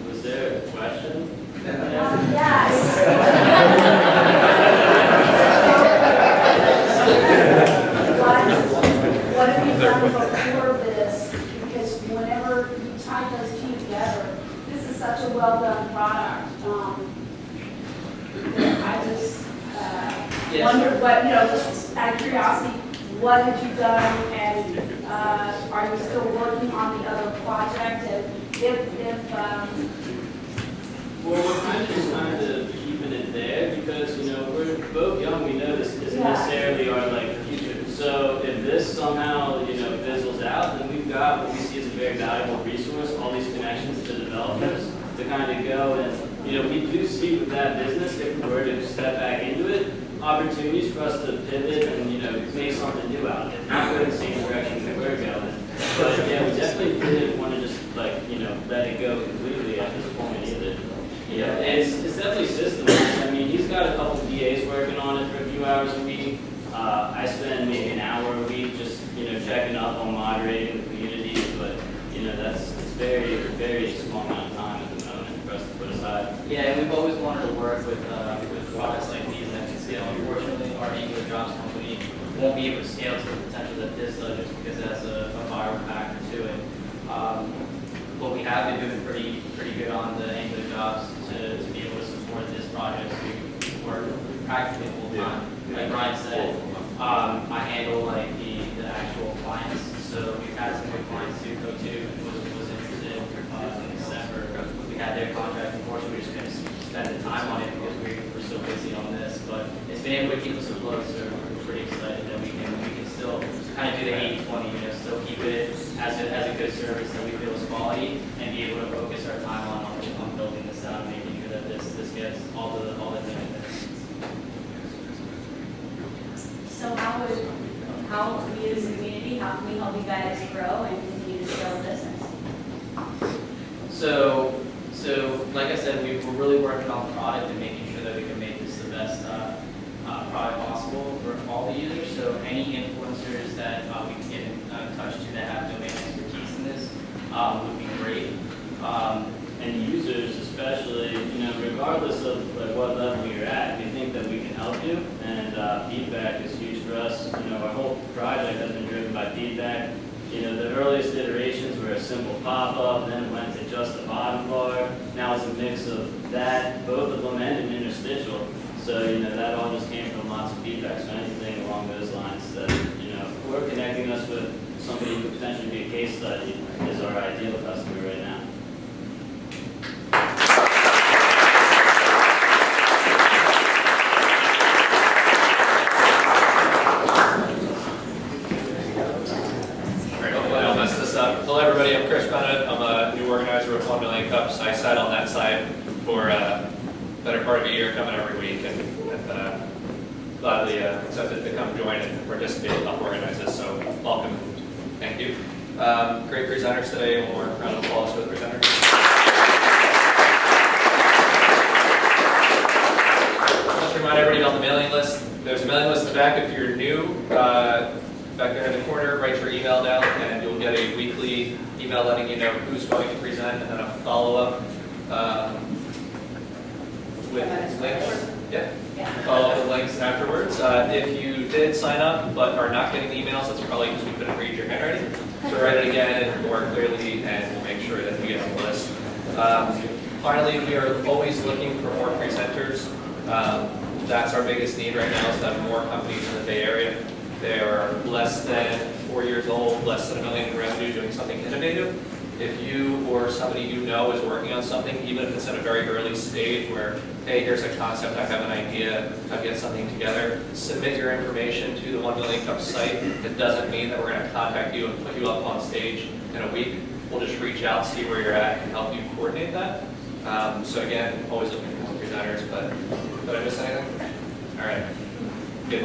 Was there a question? Yes. What have you done before this? Because whenever you tie those two together, this is such a well-done product. I just wonder what, just out of curiosity, what have you done, and are you still working on the other project? And if Well, we're kind of keeping it there because, we're both young. We know this isn't necessarily our, future. So if this somehow, fizzles out, then we've got what we see as a very valuable resource, all these connections to developers to kind of go and, we do see with that business, if we were to step back into it, opportunities for us to pivot and, make something new out of it. Not go in the same direction that we're going. But yeah, we definitely didn't want to just, let it go completely at this point either. Yeah, it's definitely systems. He's got a couple DAs working on it for a few hours a week. I spend maybe an hour a week just, checking up on moderating the communities, but, it's very, very small amount of time at the moment for us to put aside. Yeah, and we've always wanted to work with products like these that can scale. Unfortunately, our Angular Jobs company won't be able to scale to the potential that this does just because it has a viral factor to it. But we have been doing pretty good on the Angular Jobs to be able to support this project. So we work practically full time. Like Brian said, I handle the actual clients. So we've had some good clients too. Co2 was interested in December. We had their contract. Unfortunately, we just couldn't spend the time on it because we're so busy on this. But it's been able to keep us afloat. So we're pretty excited that we can still kind of do the 80-20. Still keep it as a good service that we feel is quality, and be able to focus our time on building this out and making sure that this gets all the things that it needs. So how we as a community, how can we help you guys grow and continue to scale the business? So like I said, we're really working on the product and making sure that we can make would be great. And users especially, regardless of like what level you're at, we think that we can help you, and feedback is huge for us. Our whole project has been driven by feedback. The earliest iterations were a simple pop-up, then it went to just the bottom bar. Now it's a mix of that, both of them, and an interstitial. So, that all just came from lots of feedback. So anything along those lines that, we're connecting us with somebody who could potentially be a case study is our ideal customer right now. Hello everybody, I'm Chris Bennett. I'm a new organizer with 1 Million Cups. I sat on that side for a better part of a year, coming every week, and gladly accepted to come join and participate and help organize this, so welcome. Thank you. Great presenters today. One more round of applause for the presenters. Just to remind everybody about the mailing list. There's a mailing list in the back if you're new. Back there in the corner, write your email down, and you'll get a weekly email letting you know who's going to present, and then a follow-up with links. Yeah. Follow up with links afterwards. If you did sign up but are not getting the emails, that's probably because we couldn't read your handwriting. So write it again more clearly, and we'll make sure that you get on the list. Finally, we are always looking for more presenters. That's our biggest need right now, is to have more companies in the Bay Area. They are less than 4 years old, less than $1 million in revenue, doing something innovative. If you or somebody you know is working on something, even if it's at a very early stage where, hey, here's a concept, I have an idea, I've got something together, submit your information to the 1 Million Cup site. It doesn't mean that we're going to contact you and put you up on stage in a week. We'll just reach out, see where you're at, and help you coordinate that. So again, always looking for more presenters, but did I miss anything? All right, good.